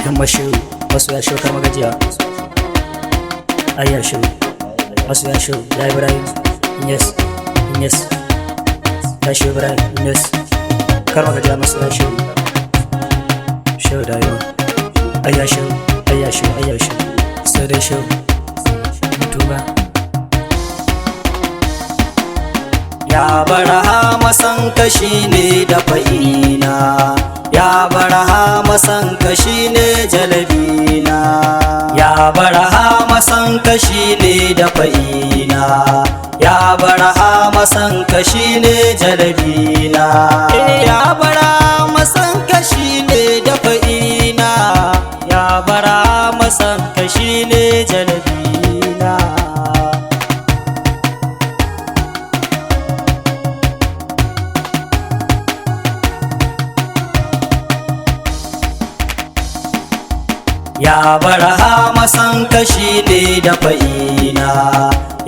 Yamma shiru masoya shiru kar magajiya. Ayya shiru masoya shiru ya Ibrahim yes yes ya shiru Ibrahim yes kar magajiya masoya shiru shiru da yau. Ayya shiru ayya shiru sai dai shiru tuba. Ya Barhama san kashi ne da fa'ina, ya Barhama san kashi ne jalabina, ya Barhama san kashi ne da fa'ina, ya Barhama san kashi ne jalabina, ya Barhama san kashi ne da fa'ina, ya Barhama san kashi ne jalabina. Ya Barhama san kashi ne da fa'ina,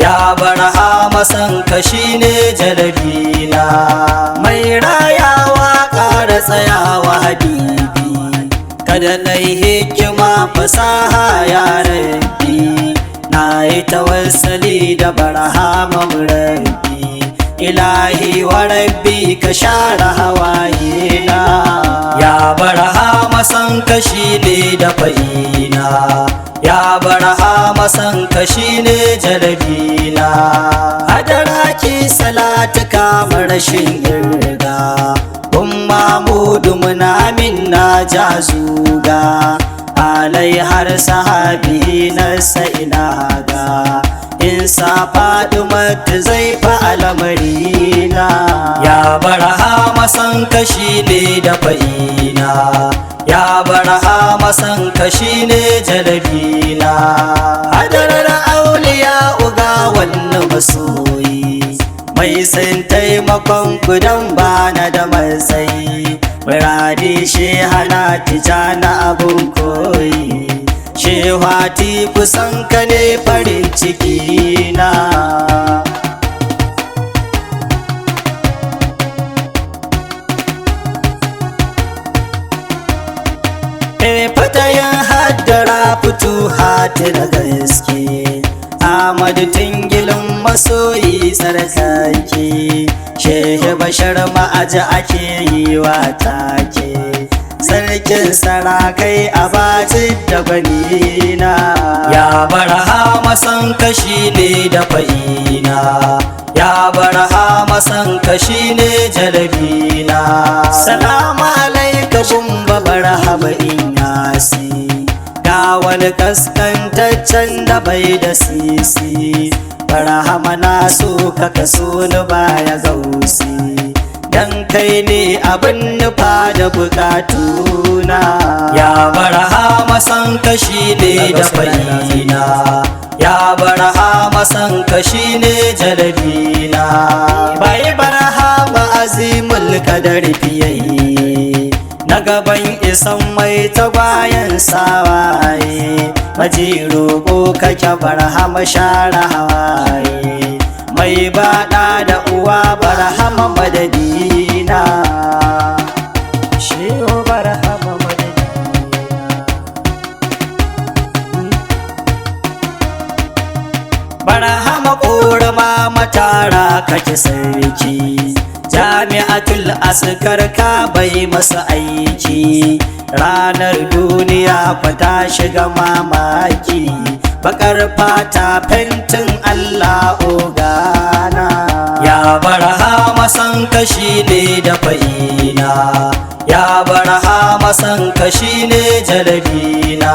ya Barhama san kashi ne jalabina, mai rayawa ƙara tsayawa habibi, kada na yi hikima fasaha ya rabbi, na yi tawassali da Barhama rabbi, ilahi wa rabbi ka share hawayena. Ya Barhama san kashi ne da fa'ina, ya Barhama san kashi ne jalabina, hadara ki salatu kamar rashin irga, Mahmudu muna minna jazuga, alai har sahabi na ina ga, in sa Fatimatu zai fa al'amarina. Ya Barhama san kashi ne da fa'ina, ya Barhama san kashi ne jalabina, hadarar auliya uga wannan masoyi, mai san taimakon kudan bana da matsayi, muradi shehana tijana abun koyi, shehwati kusan ka ne farin ciki na. Fatayen haddara fito hati da gaske, Ahmadu Tingilin masoyi sarkake, Shehu Bashar ma'aji ake yi wa take, sarkin sarakai a bacin da gwanina. Ya Barhama san kashi ne da fa'ina, ya Barhama san kashi ne jalabina, salamu alaikun Barhama Inyasi, ga wani kaskantaccen da bai da sisi, Barhama na so ka kaso ni baya gausi, dan kai ne abin nufa da bukatuna. Ya Barhama san kashi ne da fa'ina, ya Barhama san kashi ne jalabina, bai Barhama azimul kadar fiyayye, na gaban isan mai tagwayen sawaye, maji roƙo kake Barhama share hawaye, mai baɗa da uwa Barhama madadina, shehu Barhama madadina. Barhama ƙorama matara kake sarki, jami'atul askar ka bai masa aiki, ranar duniya fata shiga mamaki, bakar fata fentin Allah ogana. Ya Barhama san kashi ne da fa'ina, ya Barhama san kashi ne jalabina,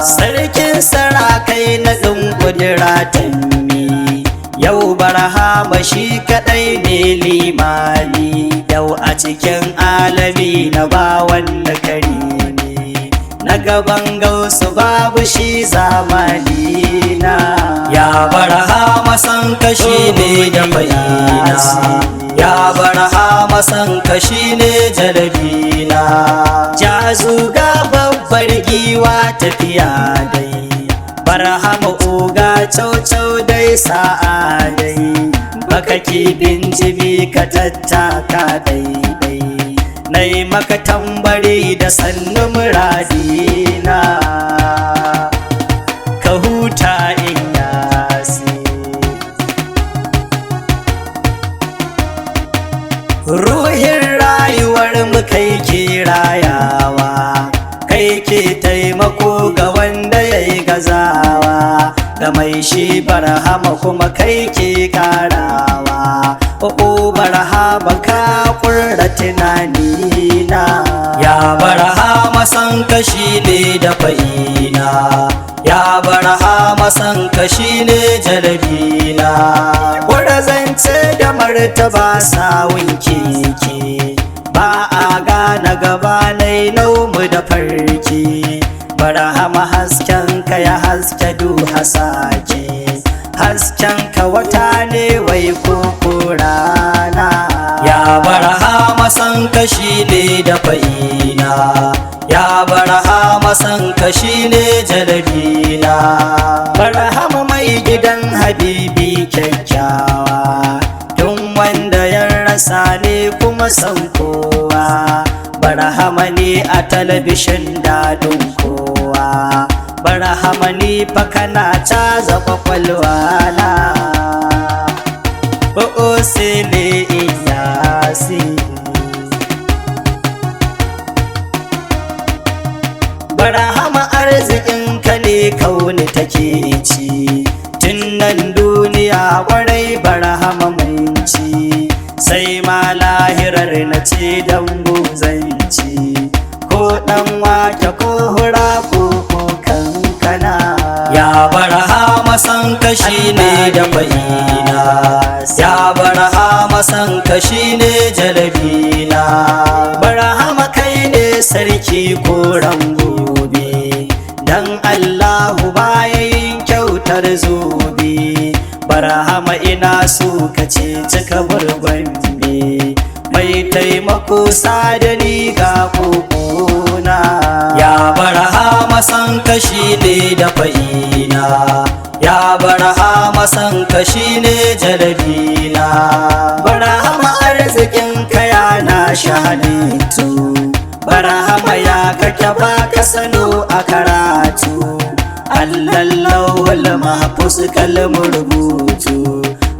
sarkin sarakai na ɗin ƙudura tammi, yau Barhama shi kaɗai ne limani, yau a cikin alami na ba wanda karimi, na gaban gausu babu shi zamani na. Ya Barhama san kashi ne da fa'ina, ya Barhama san kashi ne jalabina, jazuga babbar giwa tafiya dai, Barhama oga caucau dai sa'a dai, baka kibin jibi ka tattaka daidai, na nai maka tambari da sannu muradina ka huta in yasi. Ruhin rayuwar mu kai ke rayawa, kai ke taimako ga wanda ya yi gazawa, ga mai shi barhama kuma kai ke karawa. O barhama ka kurra tunanina, ya barhama san kashi ne da fa'ina, ya barhama san kashi ne jalabina. Zance da martaba sawun keke, ba a gane gabanai naumu da farki. Barhama hasken ka ya haske du hasake, hasken ka wata ne wai koko rana. Ya barhama san kashi ne da fa'ina, ya barhama san kashi ne jalabina. Barhama mai gidan habibi kyakkyawa, tun wanda ya rasa ne kuma san kowa. Barhama ne a talabishin dadin kowa, barhama ne fa kana caza kwakwalwa na. O'o sai ne iyasi, barhama arzikin ka ne kauni take ci, tun nan duniya kwarai barhama mun ci, sai ma lahirar na ce dan buzanci, ko dan wake ko hura ko kankana. Ya barhama san kashi ne da fa'ina, ya barhama san kashi ne jalabina. Barhama kai ne sarki koran gobe, dan Allahu bayan kyautar zobe. Barhama ina so ka ce cika burgwambe, mai taimako sadani ga kokona. Ya barhama san kashi ne da fa'ina, ya barhama san kashi ne jalabina. Barhama arzikin kaya na shahadatu, barhama ya kake ba ka sano a karatu. Allahul mahfuz kalmu rubutu,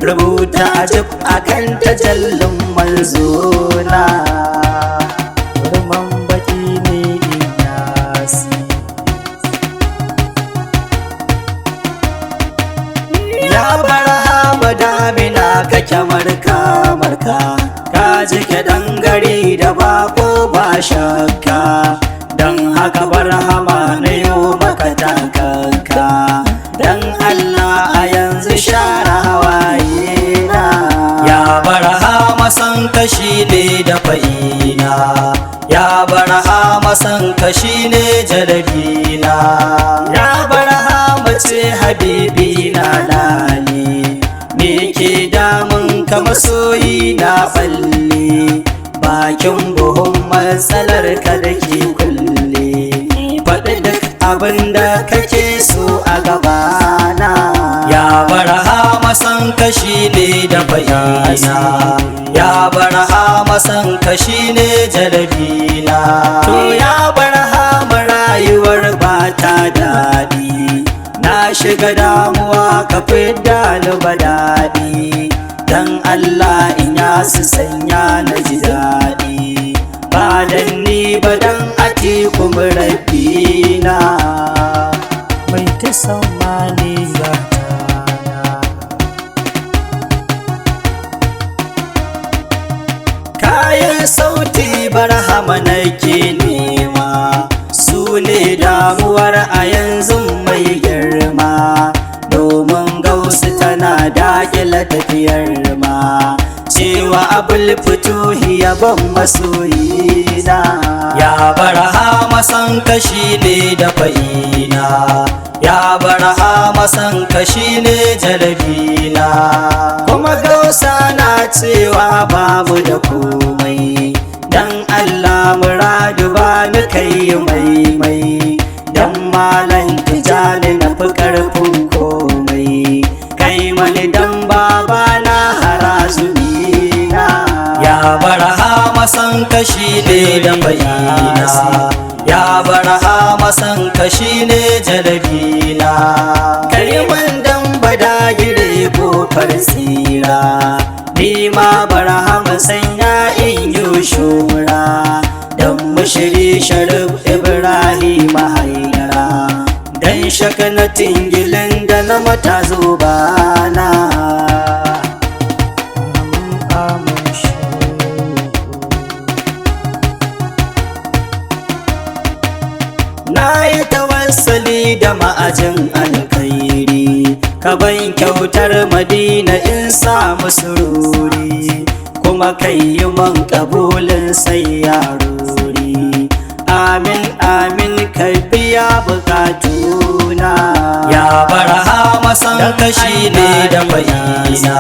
rubuta jib akan tajallin manzona. Ruman baki ne iyasi, ya barhama damina kake marka marka, ka jike dangare da bako ba shakka. Dan haka barhama na yau maka takanka, dan Allah a yanzu share hawaye na. Ya barhama san kashi ne da fa'ina, ya barhama san kashi ne jalabina. Ya barhama ce habibi na lali, me ke damun ka masoyi na balle, bakin buhun matsalar ka da ke kulle. Faɗi duk abin da kake so a gabana. Ya barhama san kashi ne da fa'ina, ya barhama san kashi ne jalabina. To ya barhama rayuwar ba ta daɗi, na shiga damuwa ka fidda ni ba daɗi. Dan Allah in ya su sanya na ji daɗi, ba dan ni ba dan atiku rabbina. Mai ta sammani gatana, kayan sauti barhama nake nema, su ne damuwar a yanzu mai girma. Domin gausu tana daƙila tafiyar ma, cewa abul fituhi yaban masoyina. Ya barhama san kashi ne da fa'ina, ya barhama san kashi ne jalabina. Kuma gausa na cewa babu da komai, dan Allah muradu ba ni kai mai. Dan malan tijani na fi ƙarfin komai, kai mani dan baba na harazumi na. Ya barhama san kashi ne da bayina, ya barhama san kashi ne jalabina. Kai man dan badagire kofar tsira, ni ma barhama sanya in yi shura. Dan mushiri Sharif Ibrahim Haidara, dan shakanatin gilin da na mata zubana. Na yi tawassali da ma'ajin alkhairi, ka ban kyautar Madina in samu sururi, kuma kai yi man kabulin sai yaruri. Amin amin ka biya bukatuna. Ya barhama san kashi ne da bayina,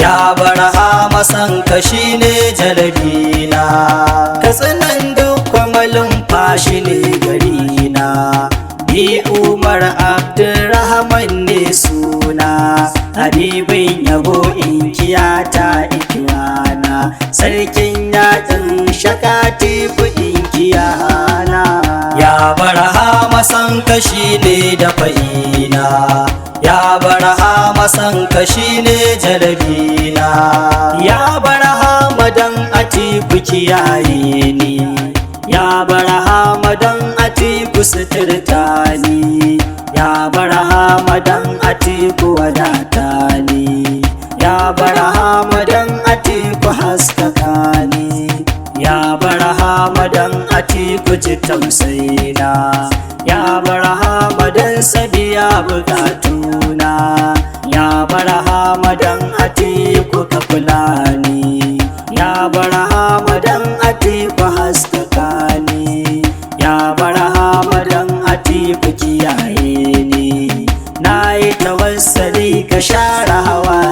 ya barhama san kashi ne jalabina. Katsinan duk kwamalin fashi ne garina, ni Umar Abdurrahman ne suna. Habibin yabo inkiyata ikiyana, sarkin yaɗin shakati inkiyana. Ya barhama san kashi ne da fa'ina, ya barhama san kashi ne jalabina. Ya barhama dan Atiku kiyaye ni, ya barhama dan Atiku suturta ni, ya barhama dan Atiku wadata ni, ya barhama dan Atiku haskaka ni, ya barhama dan Atiku ji tausayina, ya barhama dan sabiya bukatuna, ya barhama dan Atiku ka kula ni, ya barhama dan Atiku haskaka ni, ya barhama dan Atiku kiyaye ni. Na yi tawassali ka share hawa